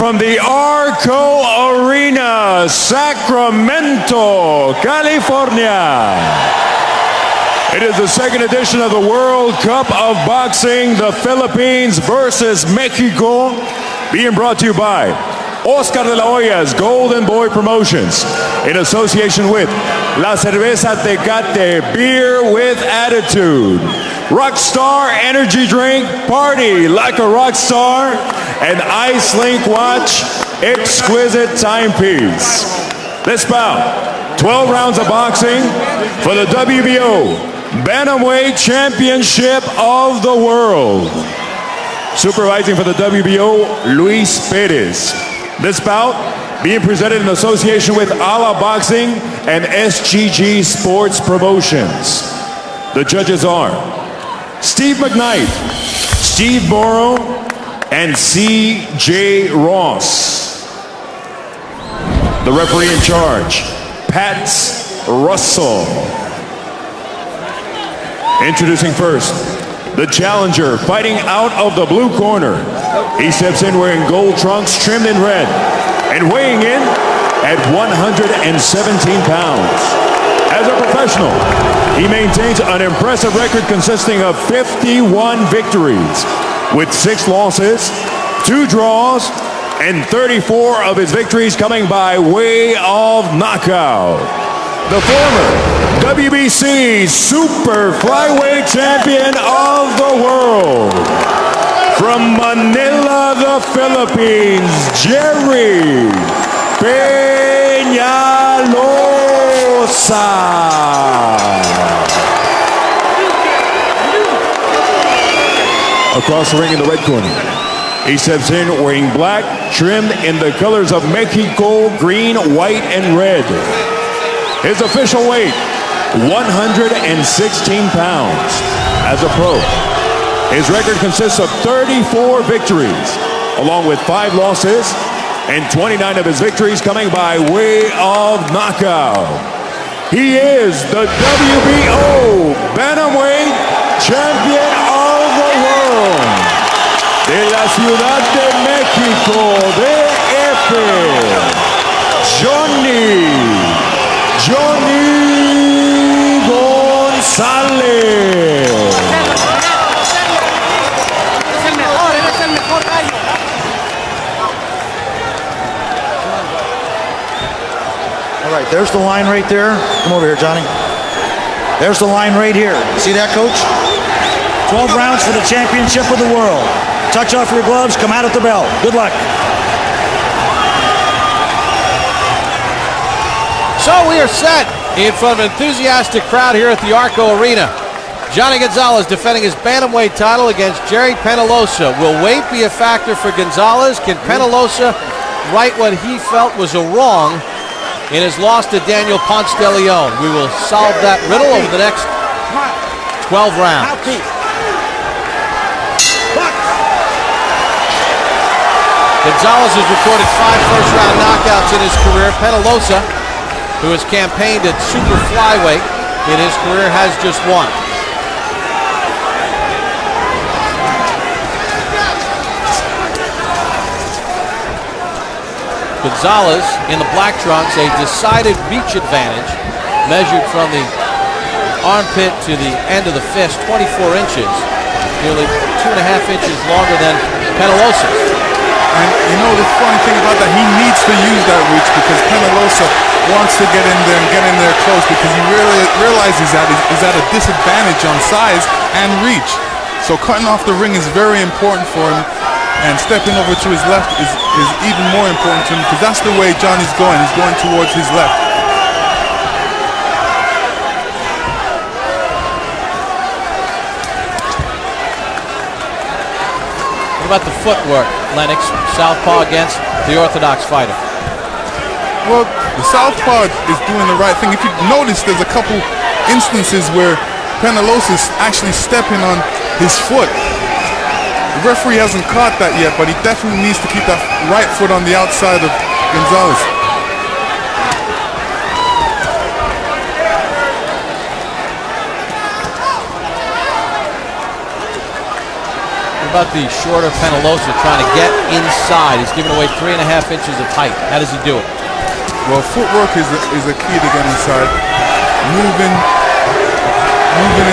from the ARCO Arena, Sacramento, California. It is the second edition of the World Cup of Boxing, the Philippines versus Mexico, being brought to you by Oscar de la Hoya's Golden Boy Promotions, in association with La Cerveza Tecate, beer with attitude, Rockstar Energy Drink, party like a rock star, and Ice Link Watch, exquisite timepiece. This bout, 12 rounds of boxing for the WBO Bantamweight Championship of the World. Supervising for the WBO, Luis Perez. This bout being presented in association with Ala Boxing and SGG Sports Promotions. The judges are Steve McKnight, Steve Morrow, and C.J. Ross. The referee in charge, Pat Russell. Introducing first, the challenger fighting out of the blue corner. He steps in wearing gold trunks trimmed in red and weighing in at 117 pounds. As a professional, he maintains an impressive record consisting of 51 victories with 6 losses, 2 draws, and 34 of his victories coming by way of knockout. The former WBC Super Flyweight Champion of the world. From Manila, the Philippines, Gerry Peñalosa. Across the ring in the red corner, he steps in wearing black, trimmed in the colors of Mexico, green, white, and red. His official weight, 116 pounds. As a pro, his record consists of 34 victories, along with 5 losses, and 29 of his victories coming by way of knockout. He is the WBO Bantamweight Champion of the World. De la Ciudad de México, DF, Jhonny Gonzalez. All right, there's the line right there. Come over here, Johnny. There's the line right here. See that, Coach? 12 rounds for the championship of the world. Touch off your gloves, come out at the bell. Good luck. So we are set in front of an enthusiastic crowd here at the ARCO Arena. Jhonny Gonzalez defending his bantamweight title against Gerry Peñalosa. Will weight be a factor for Gonzalez? Can Peñalosa right what he felt was a wrong in his loss to Daniel Ponce de Leon? We will solve that riddle over the next 12 rounds. Gonzalez has recorded 5 first-round knockouts in his career. Peñalosa, who has campaigned at super flyweight in his career, has just 1. Gonzalez in the black trunks, a decided reach advantage, measured from the armpit to the end of the fist, 24 inches, nearly 2.5 inches longer than Peñalosa's. And you know the funny thing about that, he needs to use that reach because Peñalosa wants to get in there and get in there close because he really realizes that he's at a disadvantage on size and reach. So cutting off the ring is very important for him, and stepping over to his left is even more important to him because that's the way Johnny's going. He's going towards his left. What about the footwork, Lennox? Southpaw against the orthodox fighter. Well, the southpaw is doing the right thing. If you notice, there's a couple instances where Peñalosa is actually stepping on his foot. The referee hasn't caught that yet, but he definitely needs to keep that right foot on the outside of Gonzalez. What about the shorter Peñalosa trying to get inside? He's giving away 3.5 inches of height. How does he do it? Well, footwork is a key to get inside. Moving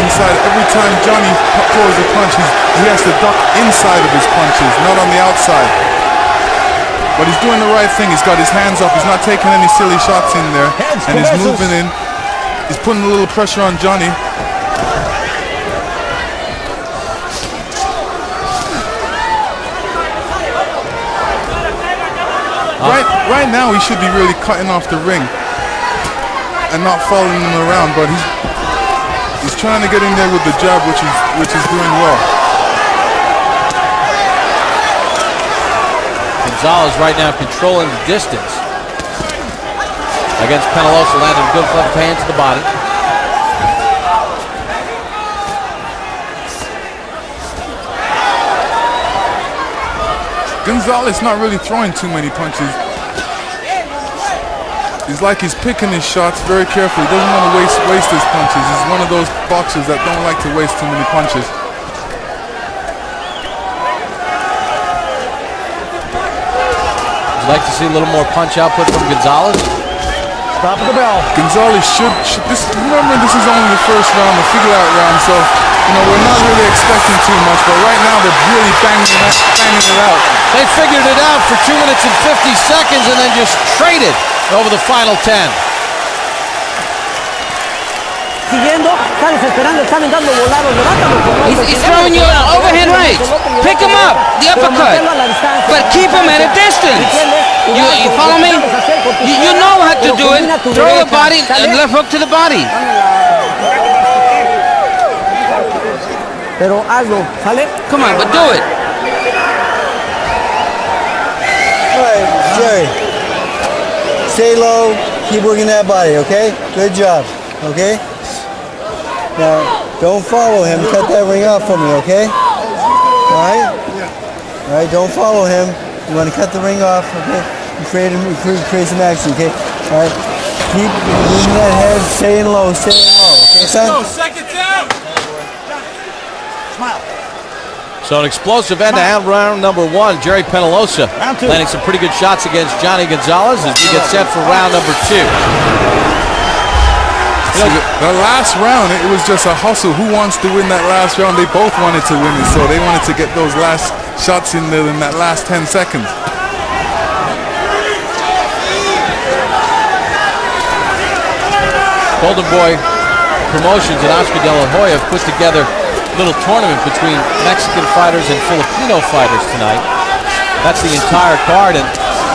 inside. Every time Jhonny throws a punch, he has to duck inside of his punches, not on the outside. But he's doing the right thing. He's got his hands up. He's not taking any silly shots in there. And he's moving in. He's putting a little pressure on Jhonny. Right now, he should be really cutting off the ring and not following him around. But he's trying to get in there with the jab, which is doing well. Gonzalez right now controlling the distance against Peñalosa, landing a good left hand to the body. Gonzalez not really throwing too many punches. He's like he's picking his shots very carefully. He doesn't want to waste his punches. He's one of those boxers that don't like to waste too many punches. Would you like to see a little more punch output from Gonzalez? Stop the bell. Gonzalez should remember this is only the first round, the figure-out round, so we're not really expecting too much. But right now they're really banging it out. They figured it out for 2 minutes and 50 seconds and then just traded over the final 10. Siguiendo, está desesperando, está aventando volados, levántalo. He's throwing you an overhand right. Pick him up, the uppercut, but keep him at a distance. You follow me? You know how to do it. Throw the body, left hook to the body. Pero hazlo, ¿sale? Come on, but do it. All right, Jerry. Stay low, keep working that body, okay? Good job, okay? Now, don't follow him, cut that ring off for me, okay? All right? All right, don't follow him. You want to cut the ring off, okay? Create some action, okay? All right? Keep moving that head, staying low, okay, son? Seconds out! Smile. So an explosive end-to-end round number 1. Gerry Peñalosa Round 2. landing some pretty good shots against Jhonny Gonzalez as we get set for round number 2. The last round, it was just a hustle. Who wants to win that last round? They both wanted to win it, so they wanted to get those last shots in there in that last 10 seconds. Golden Boy Promotions and Oscar De La Hoya have put together a little tournament between Mexican fighters and Filipino fighters tonight. That's the entire card, and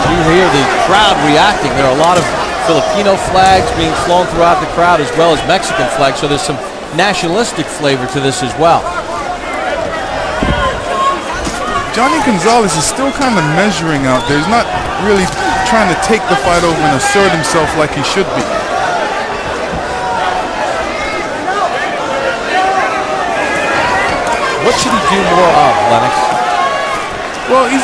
you hear the crowd reacting. There are a lot of Filipino flags being flown throughout the crowd as well as Mexican flags, so there's some nationalistic flavor to this as well. Jhonny Gonzalez is still kind of measuring out there. He's not really trying to take the fight over and assert himself like he should be. What should he do more of, Lennox? Well, he's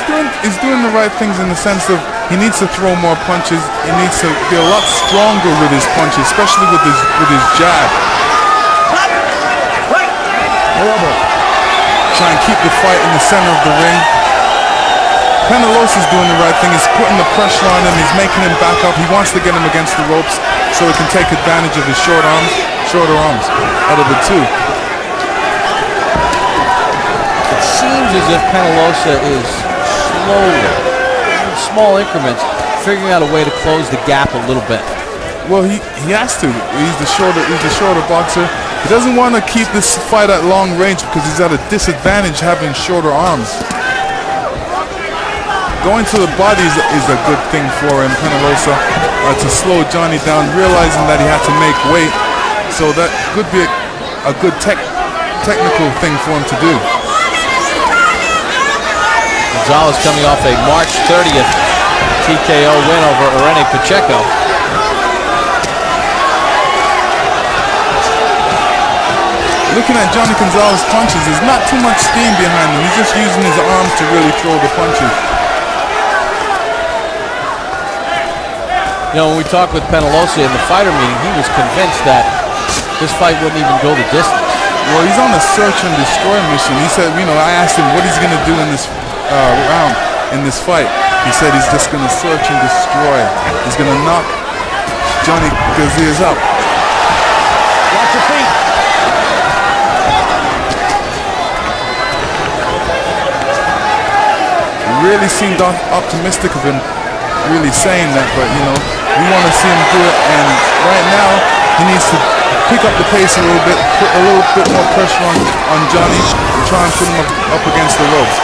doing the right things in the sense of he needs to throw more punches. He needs to be a lot stronger with his punches, especially with his jab. Try and keep the fight in the center of the ring. Peñalosa's doing the right thing. He's putting the pressure on him. He's making him back up. He wants to get him against the ropes so he can take advantage of his shorter arms out of the two. It seems as if Peñalosa is slowly, in small increments, figuring out a way to close the gap a little bit. Well, he has to. He's the shorter boxer. He doesn't want to keep this fight at long range because he's at a disadvantage having shorter arms. Going to the body is a good thing for him, Peñalosa, to slow Jhonny down, realizing that he had to make weight. So that could be a good technical thing for him to do. Gonzalez coming off a March 30th TKO win over Irene Pacheco. Looking at Jhonny Gonzalez's punches, there's not too much steam behind him. He's just using his arms to really throw the punches. You know, when we talked with Peñalosa in the fighter meeting, he was convinced that this fight wouldn't even go the distance. Well, he's on a search and destroy mission. He said, you know, I asked him what he's going to do in this round, in this fight. He said he's just going to search and destroy. He's going to knock Jhonny Gonzalez up. Watch your feet. He really seemed optimistic of him, really saying that, but you know, we want to see him do it, and right now he needs to pick up the pace a little bit, put a little bit more pressure on Jhonny, and try and put him up against the ropes.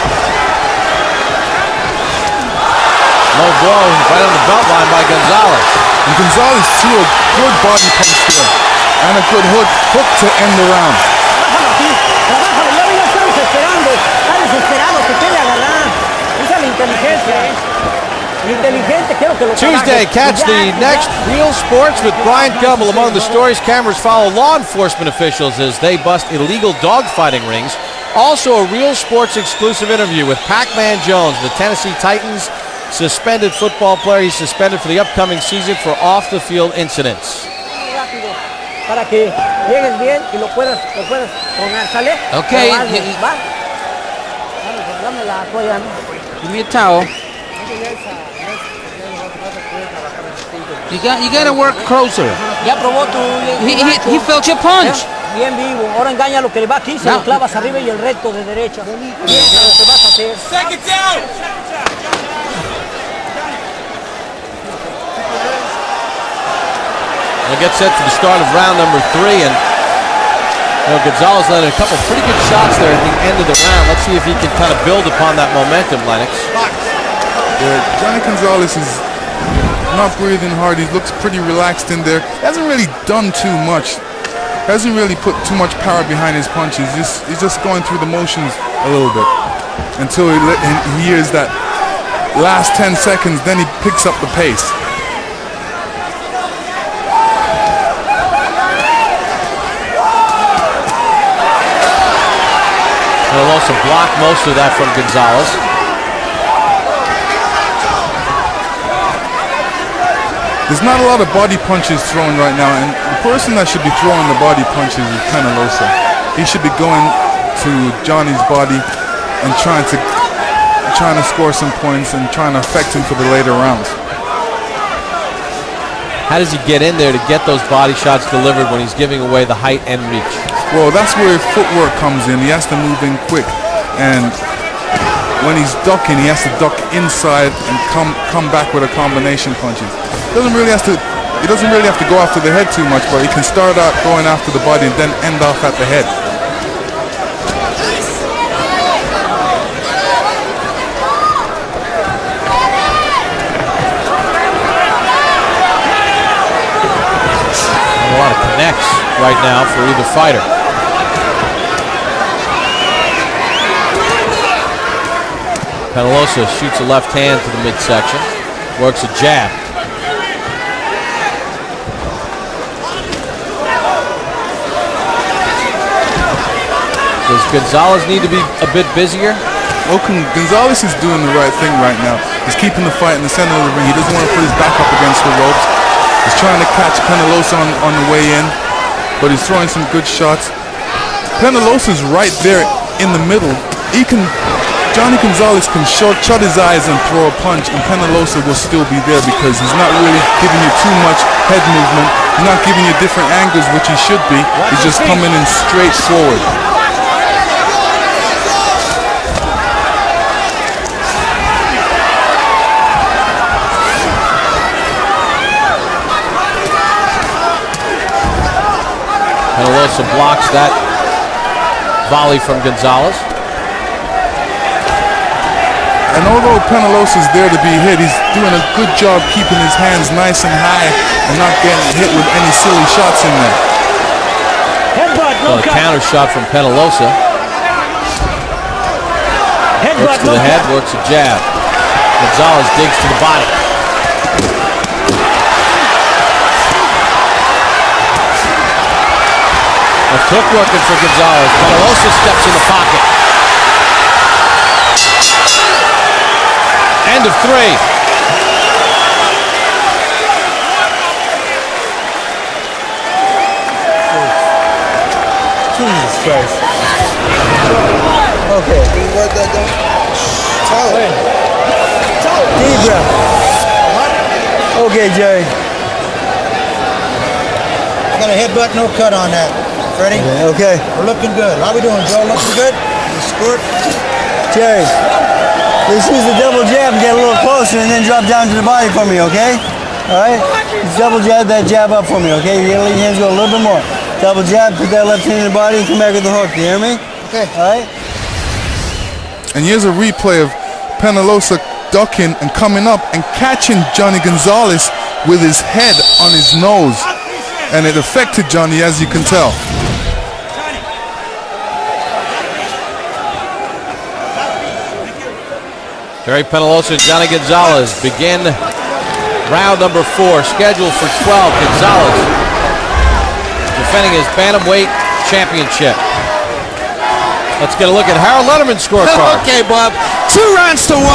Low blow right on the belt line by Gonzalez. And Gonzalez threw a good body punch there, and a good hook to end the round. Trabájalo aquí, trabájalo. Ya venía está desesperando. Está desesperado, se quiere agarrar. Usa la inteligencia. Inteligente, quiero que lo Tuesday, trabaje. catch Ya, the ya. next Real Sports with Brian Gumbel. Among the stories, cameras follow law enforcement officials as they bust illegal dogfighting rings. Also, a Real Sports exclusive interview with Pac-Man Jones, the Tennessee Titans suspended football player. He's suspended for the upcoming season for off-the-field incidents. Rápido, para que llegues bien y lo puedas tronar, ¿sale? Okay. Pero hazlo, va. Dame la toalla, ¿no? Give me a towel. You got to work closer. Ya probó tu... He felt your punch. Bien vivo. Ahora engaña lo que le va aquí, se No. lo clavas arriba y el recto de derecha. Piensa lo que vas a hacer. We'll get set for the start of round number 3, and Gonzalez landed a couple pretty good shots there at the end of the round. Let's see if he can kind of build upon that momentum, Lennox. Jhonny Gonzalez is not breathing hard. He looks pretty relaxed in there. Hasn't really done too much. Hasn't really put too much power behind his punches. He's just going through the motions a little bit until he hears that last 10 seconds. Then he picks up the pace. He'll also block most of that from Gonzalez. There's not a lot of body punches thrown right now, and the person that should be throwing the body punches is Peñalosa. He should be going to Jhonny's body and trying to score some points and trying to affect him for the later rounds. How does he get in there to get those body shots delivered when he's giving away the height and reach? Well, that's where footwork comes in. He has to move in quick, and when he's ducking, he has to duck inside and come back with a combination punches. He doesn't really have to go after the head too much, but he can start out going after the body and then end off at the head. A lot of connects right now for either fighter. Peñalosa shoots a left hand to the midsection, works a jab. Does Gonzalez need to be a bit busier? Well, Gonzalez is doing the right thing right now. He's keeping the fight in the center of the ring. He doesn't want to put his back up against the ropes. He's trying to catch Peñalosa on the way in, but he's throwing some good shots. Peñalosa's right there in the middle. Jhonny Gonzalez can shut his eyes and throw a punch, and Peñalosa will still be there because he's not really giving you too much head movement. He's not giving you different angles, which he should be. He's just coming in straight forward. Peñalosa blocks that volley from Gonzalez. And although Peñalosa's there to be hit, he's doing a good job keeping his hands nice and high and not getting hit with any silly shots in there. Headbutt, no A cut. counter shot from Peñalosa. Headbutt, Works to no the head, cut. works a jab. Gonzalez digs to the body. A hook working for Gonzalez. Peñalosa steps in the pocket. End of 3. Jesus price. Okay. Deep breath. Okay, Jerry. I got a headbutt, no cut on that. Ready? Okay. We're looking good. How we doing, Joe? Looking good? You squirt? Jerry, let's use the double jab and get a little closer and then drop down to the body for me, okay? All right? Just double jab that jab up for me, okay? You're gonna let your hands go a little bit more. Double jab, put that left hand in the body and come back with the hook. You hear me? Okay. All right? And here's a replay of Peñalosa ducking and coming up and catching Jhonny Gonzalez with his head on his nose. And it affected Jhonny, as you can tell. Gerry Peñalosa and Jhonny Gonzalez begin round number 4, scheduled for 12. Gonzalez defending his bantamweight championship. Let's get a look at Harold Letterman's scorecard. Okay, Bob. 2 rounds to 1.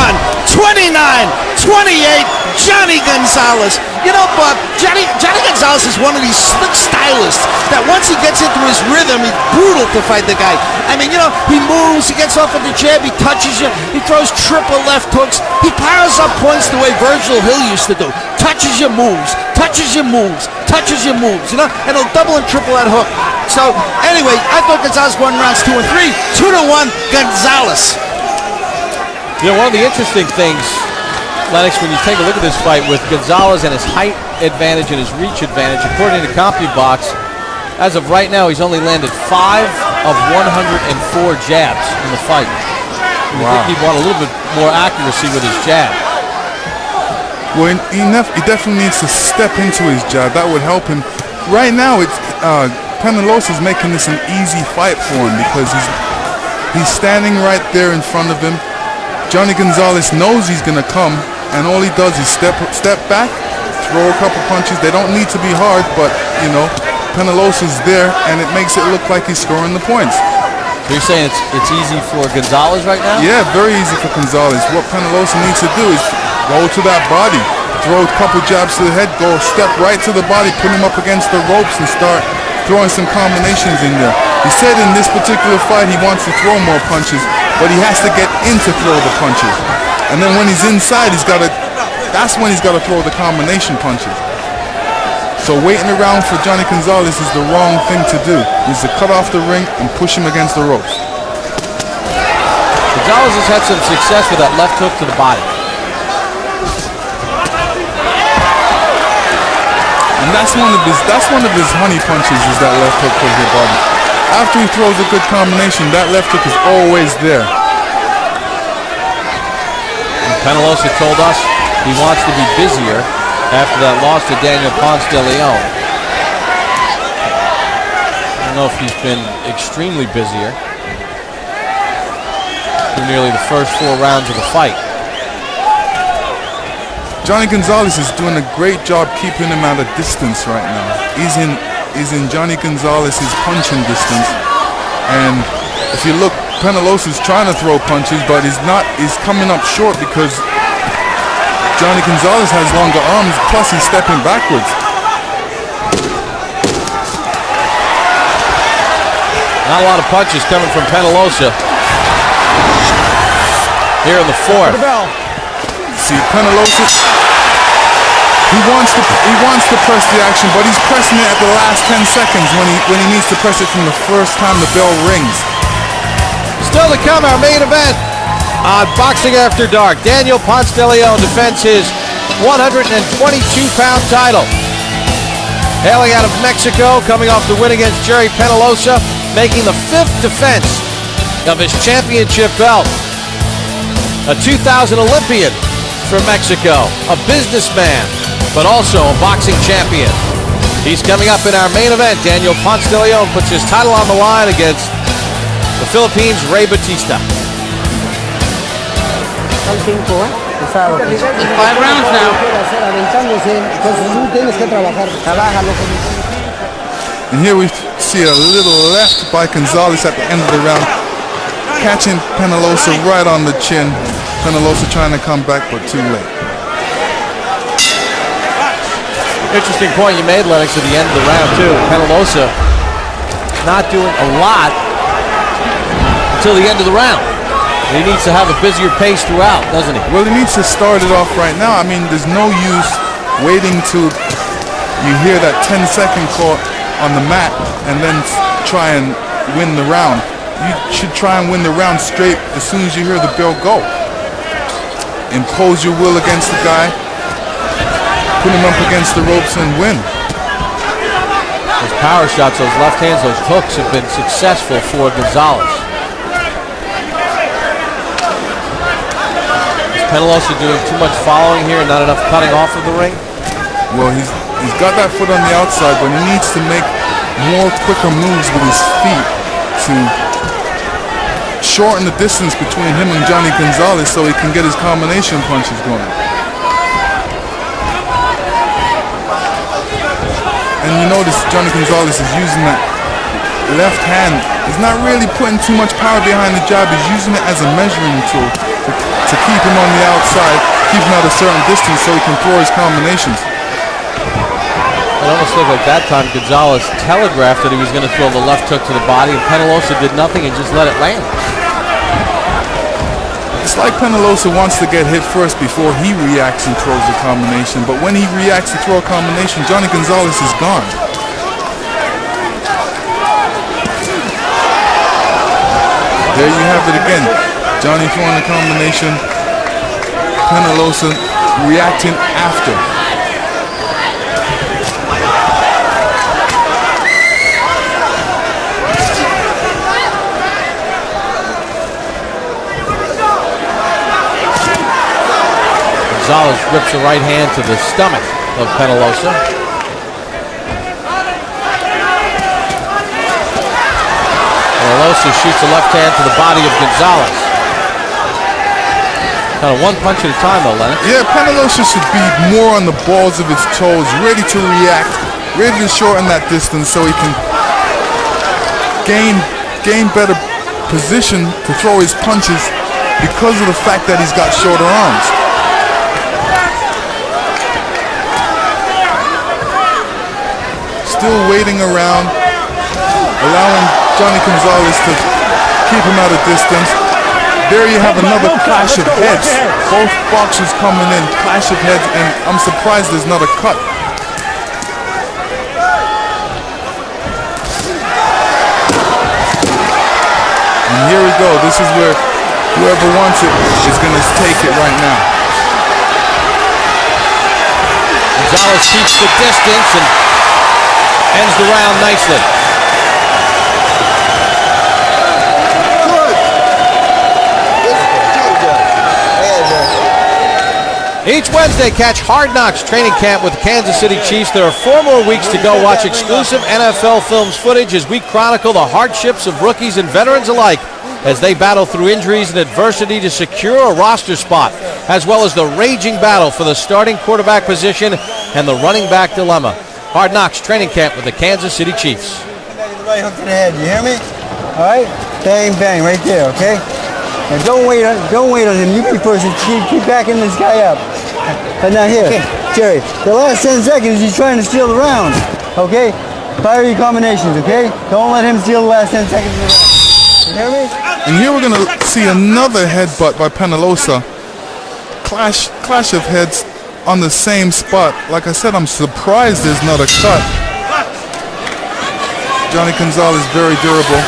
29-28. Jhonny Gonzalez. You know, Bob, Jhonny Gonzalez is one of these slick stylists that once he gets into his rhythm, he's brutal to fight the guy. I mean, you know, he moves, he gets off of the jab, he touches you, he throws triple left hooks. He powers up points the way Virgil Hill used to do. Touches your moves, touches your moves, touches your moves, you know, and he'll double and triple that hook. So, anyway, I thought Gonzalez won rounds 2 and 3. 2-1, Gonzalez. You know, one of the interesting things, Lennox, when you take a look at this fight with Gonzalez and his height advantage and his reach advantage, according to CompuBox, as of right now, he's only landed 5 of 104 jabs in the fight. You think he'd want a little bit more accuracy with his jab. Well, he definitely needs to step into his jab. That would help him. Right now, it's Peñalosa is making this an easy fight for him because he's standing right there in front of him. Jhonny Gonzalez knows he's going to come, and all he does is step back, throw a couple punches. They don't need to be hard, but, you know, Peñalosa's there, and it makes it look like he's scoring the points. So you're saying it's easy for Gonzalez right now? Yeah, very easy for Gonzalez. What Peñalosa needs to do is go to that body, throw a couple jabs to the head, go step right to the body, put him up against the ropes, and start throwing some combinations in there. He said in this particular fight he wants to throw more punches, but he has to get in to throw the punches. And then when he's inside, that's when he's got to throw the combination punches. So waiting around for Jhonny Gonzalez is the wrong thing to do. He's to cut off the ring and push him against the ropes. Gonzalez has had some success with that left hook to the body. And that's one of his honey punches, is that left hook to the body. After he throws a good combination, that left hook is always there. And Peñalosa told us he wants to be busier after that loss to Daniel Ponce de Leon. I don't know if he's been extremely busier through nearly the first 4 rounds of the fight. Jhonny Gonzalez is doing a great job keeping him at a distance right now. He's in Jhonny Gonzalez's punching distance, and if you look, Peñalosa's trying to throw punches, but he's coming up short because Jhonny Gonzalez has longer arms, plus he's stepping backwards. Not a lot of punches coming from Peñalosa here in the 4th. See, Peñalosa, he wants to press the action, but he's pressing it at the last 10 seconds when he needs to press it from the first time the bell rings. Still to come, our main event on Boxing After Dark. Daniel Ponce de Leon defends his 122-pound title. Hailing out of Mexico, coming off the win against Gerry Peñalosa, making the 5th defense of his championship belt. A 2000 Olympian from Mexico, a businessman, but also a boxing champion. He's coming up in our main event. Daniel Ponce de Leon puts his title on the line against the Philippines' Ray Batista. 5 rounds now. And here we see a little left by Gonzalez at the end of the round, catching Peñalosa right on the chin. Peñalosa trying to come back, but too late. Interesting point you made, Lennox, at the end of the round, too. Peñalosa not doing a lot until the end of the round. He needs to have a busier pace throughout, doesn't he? Well, he needs to start it off right now. I mean, there's no use waiting till you hear that 10-second call on the mat and then try and win the round. You should try and win the round straight as soon as you hear the bell go. Impose your will against the guy, put him up against the ropes and win. Those power shots, those left hands, those hooks have been successful for Gonzalez. Peñalosa doing too much following here and not enough cutting off of the ring? Well, he's got that foot on the outside, but he needs to make more quicker moves with his feet to shorten the distance between him and Jhonny Gonzalez so he can get his combination punches going. And you notice Jhonny Gonzalez is using that left hand. He's not really putting too much power behind the jab. He's using it as a measuring tool to keep him on the outside, keep him at a certain distance so he can throw his combinations. It almost looked like that time Gonzalez telegraphed that he was going to throw the left hook to the body, and Peñalosa did nothing and just let it land. It's like Peñalosa wants to get hit first before he reacts and throws a combination, but when he reacts to throw a combination, Jhonny Gonzalez is gone. There you have it again. Jhonny throwing a combination, Peñalosa reacting after. Gonzalez rips the right hand to the stomach of Peñalosa. Peñalosa shoots a left hand to the body of Gonzalez. Kind of one punch at a time, though, Lennox. Yeah, Peñalosa should be more on the balls of his toes, ready to react, ready to shorten that distance so he can gain better position to throw his punches because of the fact that he's got shorter arms. Still waiting around, allowing Jhonny Gonzalez to keep him at a distance. There you have another clash of heads. Both boxers coming in, clash of heads, and I'm surprised there's not a cut. And here we go. This is where whoever wants it is going to take it right now. Gonzalez keeps the distance and ends the round nicely. Each Wednesday, catch Hard Knocks training camp with the Kansas City Chiefs. There are 4 more weeks to go. Watch exclusive NFL Films footage as we chronicle the hardships of rookies and veterans alike as they battle through injuries and adversity to secure a roster spot, as well as the raging battle for the starting quarterback position and the running back dilemma. Hard Knocks training camp with the Kansas City Chiefs. Right hook to the head, you hear me? All right? Bang, bang, right there, okay? Now don't wait on him. You be first and keep backing this guy up. But now here, Jerry, the last 10 seconds he's trying to steal the round, okay? Fire your combinations, okay? Don't let him steal the last 10 seconds of the round. You hear me? And here we're going to see another headbutt by Peñalosa. Clash of heads on the same spot. Like I said, I'm surprised there's not a cut. Jhonny Gonzalez very durable.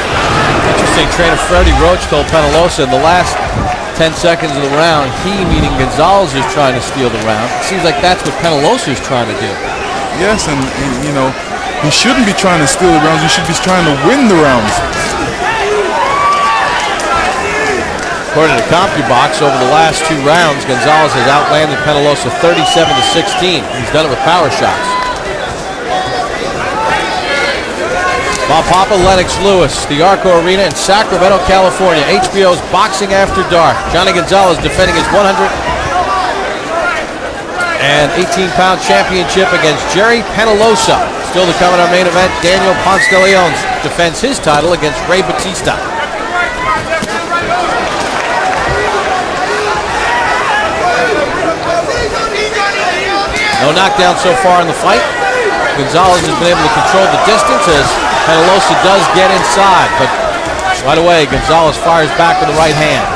Interesting, trainer Freddie Roach told Peñalosa in the last 10 seconds of the round, he, meaning Gonzalez, is trying to steal the round. It seems like that's what Peñalosa is trying to do. Yes, and you know, he shouldn't be trying to steal the rounds. He should be trying to win the rounds. According to CompuBox, over the last 2 rounds, Gonzalez has outlanded Peñalosa 37-16. He's done it with power shots. Bob Papa, Lennox Lewis, the ARCO Arena in Sacramento, California. HBO's Boxing After Dark. Jhonny Gonzalez defending his 118-pound championship against Gerry Peñalosa. Still to come in our main event, Daniel Ponce de Leon defends his title against Ray Batista. No knockdown so far in the fight. Gonzalez has been able to control the distance as Peñalosa does get inside, but Right away, Gonzalez fires back with the right hand.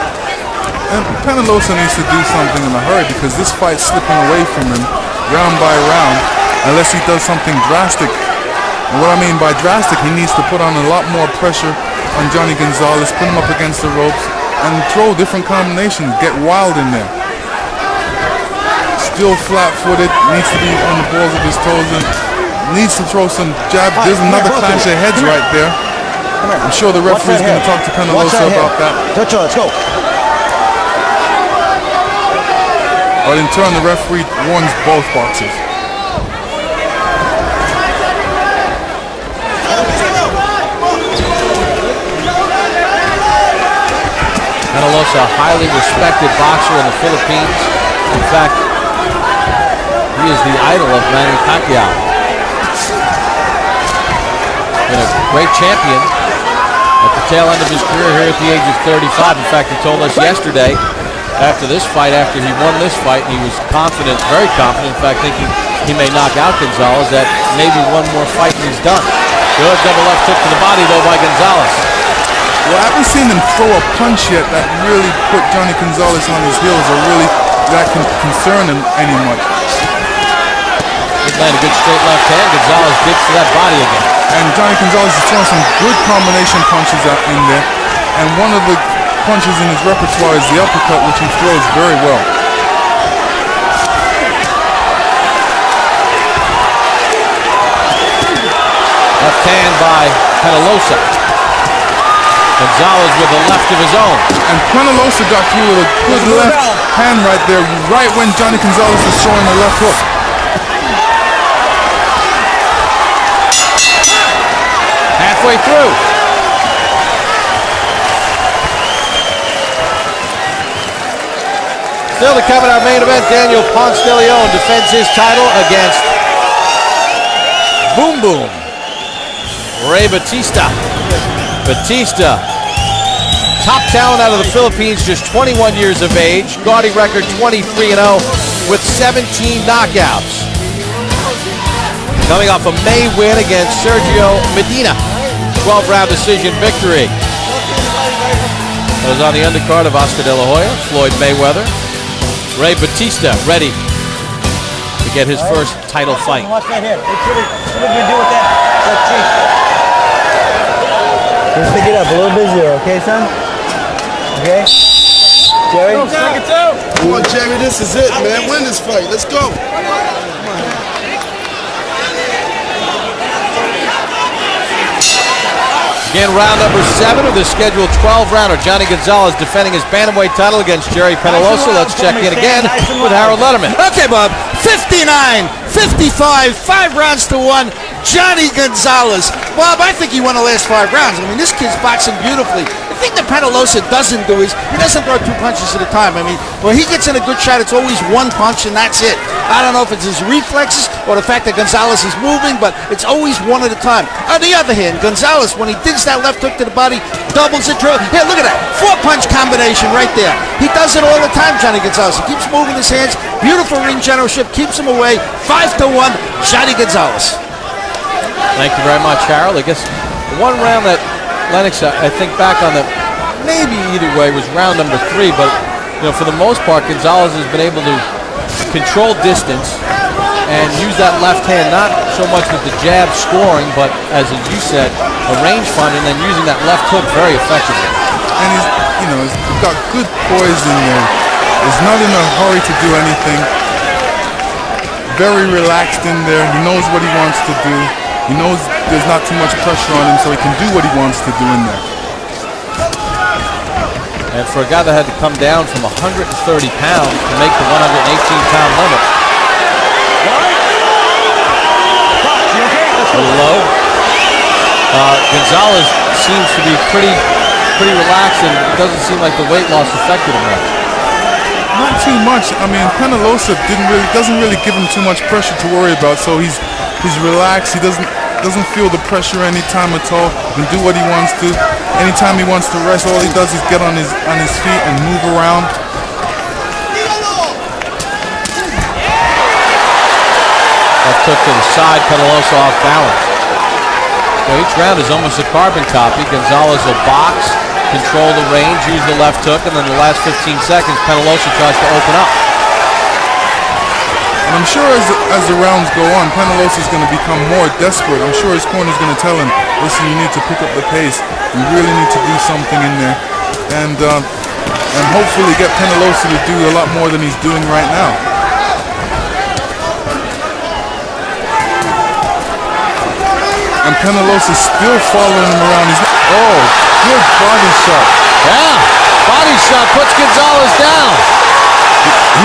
And Peñalosa needs to do something in a hurry because this fight's slipping away from him round by round unless he does something drastic. And what I mean by drastic, he needs to put on a lot more pressure on Jhonny Gonzalez, put him up against the ropes, and throw different combinations, get wild in there. Still flat-footed, needs to be on the balls of his toes, and needs to throw some jabs. There's another clash of heads right there. I'm sure the referee's going to talk to Peñalosa about that. Let's go. But in turn, the referee warns both boxers. Peñalosa, a highly respected boxer in the Philippines. In fact, he is the idol of Manny Pacquiao. Been a great champion at the tail end of his career here at the age of 35. In fact, he told us yesterday, after this fight, after he won this fight, he was confident, very confident, in fact, thinking he may knock out Gonzalez, that maybe one more fight and he's done. Good double left hook to the body, though, by Gonzalez. Well, I haven't seen him throw a punch yet that really put Jhonny Gonzalez on his heels or really that can concern him any much. He landed a good straight left hand. Gonzalez digs to that body again. And Jhonny Gonzalez is throwing some good combination punches out in there. And one of the punches in his repertoire is the uppercut, which he throws very well. Left hand by Peñalosa. Gonzalez with the left of his own. And Peñalosa got through with a good left hand right there, right when Jhonny Gonzalez was throwing the left hook. Halfway through. Still to come in our main event, Daniel Ponce de Leon defends his title against Boom Boom Ray Batista. Batista, top talent out of the Philippines, just 21 years of age. Gaudy record 23-0 with 17 knockouts. Coming off a May win against Sergio Medina. 12-round decision victory. That was on the undercard of Oscar De La Hoya, Floyd Mayweather. Ray Batista ready to get his first title fight. Watch that head. What did you do with that cheek? Just pick it up a little bit zero, okay, son? Okay? Jerry? Come on, Jerry, this is it, man. Win this fight. Let's go. Again, round number 7 of the scheduled 12-rounder. Jhonny Gonzalez defending his bantamweight title against Gerry Peñalosa. Let's check in again with Harold Letterman. Okay, Bob. 59-55, 5 rounds to 1. Jhonny Gonzalez. Bob, I think he won the last 5 rounds. I mean, this kid's boxing beautifully. The thing that Peñalosa doesn't do is he doesn't throw 2 punches at a time. I mean, when he gets in a good shot, it's always 1 punch and that's it. I don't know if it's his reflexes or the fact that Gonzalez is moving, but it's always 1 at a time. On the other hand, Gonzalez, when he digs that left hook to the body, doubles it. Here, look at that. 4-punch combination right there. He does it all the time, Jhonny Gonzalez. He keeps moving his hands. Beautiful ring generalship. Keeps him away. 5-1, Jhonny Gonzalez. Thank you very much, Harold. I guess the one round that Lennox, I think back on the, maybe either way, was round number 3, but you know, for the most part, Gonzalez has been able to control distance and use that left hand, not so much with the jab scoring, but as you said, a range finder, and then using that left hook very effectively. And he's got good poise in there. He's not in a hurry to do anything. Very relaxed in there. He knows what he wants to do. He knows there's not too much pressure on him, so he can do what he wants to do in there. And for a guy that had to come down from 130 pounds to make the 118-pound limit. A little low. Gonzalez seems to be pretty relaxed, and it doesn't seem like the weight loss affected him much. Not too much. I mean, Peñalosa doesn't really give him too much pressure to worry about, so he's relaxed. He doesn't feel the pressure anytime at all. He can do what he wants to. Anytime he wants to rest, all he does is get on his feet and move around. That took to the side, Peñalosa off balance. Well, each round is almost a carbon copy. Gonzalez will box, control the range, use the left hook, and then the last 15 seconds, Peñalosa tries to open up. And I'm sure as the rounds go on, Peñalosa is going to become more desperate. I'm sure his corner is going to tell him, listen, you need to pick up the pace. You really need to do something in there. And hopefully get Peñalosa to do a lot more than he's doing right now. And Peñalosa still following him around. Oh, good body shot. Yeah, body shot puts Gonzalez down.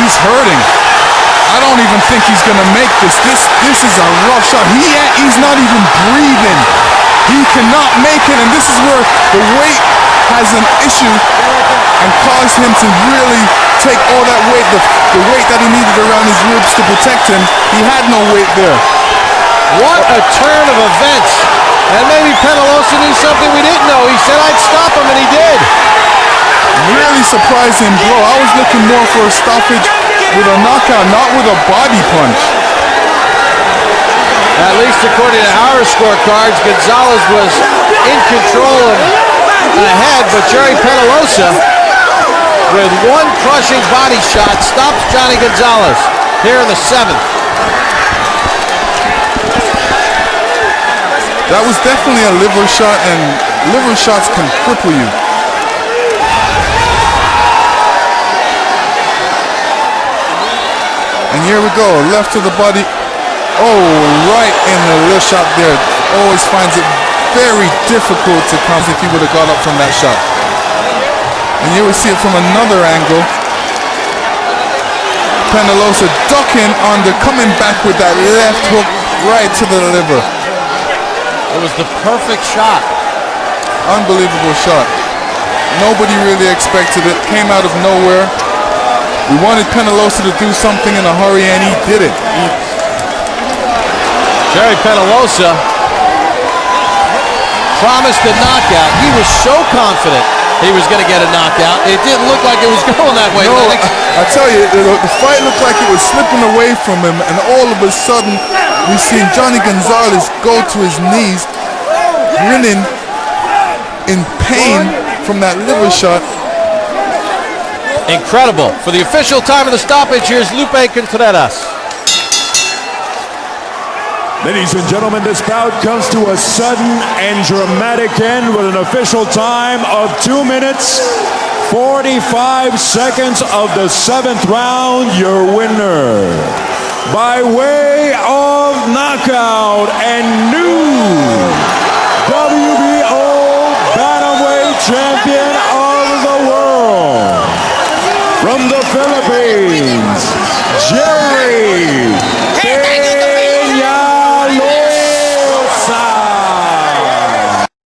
He's hurting. I don't even think he's going to make this. This is a rough shot. He's not even breathing. He cannot make it, and this is where the weight has an issue and caused him to really take all that weight, the weight that he needed around his ribs to protect him. He had no weight there. What a turn of events. And maybe Peñalosa knew something we didn't know. He said I'd stop him, and he did. Really surprising blow. I was looking more for a stoppage with a knockout, not with a body punch. At least according to our scorecards, Gonzalez was in control and ahead, but Gerry Peñalosa, with one crushing body shot, stops Jhonny Gonzalez here in the 7th. That was definitely a liver shot, and liver shots can cripple you. And here we go, left to the body. Oh, right in the liver shot there. Always finds it very difficult to come if he would have got up from that shot. And here we see it from another angle. Peñalosa ducking under, coming back with that left hook right to the liver. It was the perfect shot. Unbelievable shot. Nobody really expected it. Came out of nowhere. We wanted Peñalosa to do something in a hurry, and he did it. Gerry Peñalosa promised a knockout. He was so confident he was going to get a knockout. It didn't look like it was going that way. No, I tell you, the fight looked like it was slipping away from him, and all of a sudden, we seen Jhonny Gonzalez go to his knees, grinning in pain from that liver shot. Incredible. For the official time of the stoppage, here's Lupe Contreras. Ladies and gentlemen, this bout comes to a sudden and dramatic end with an official time of 2 minutes, 45 seconds of the 7th round. Your winner, by way of knockout and new WBO Bantamweight Champion of the World, from the Philippines, Gerry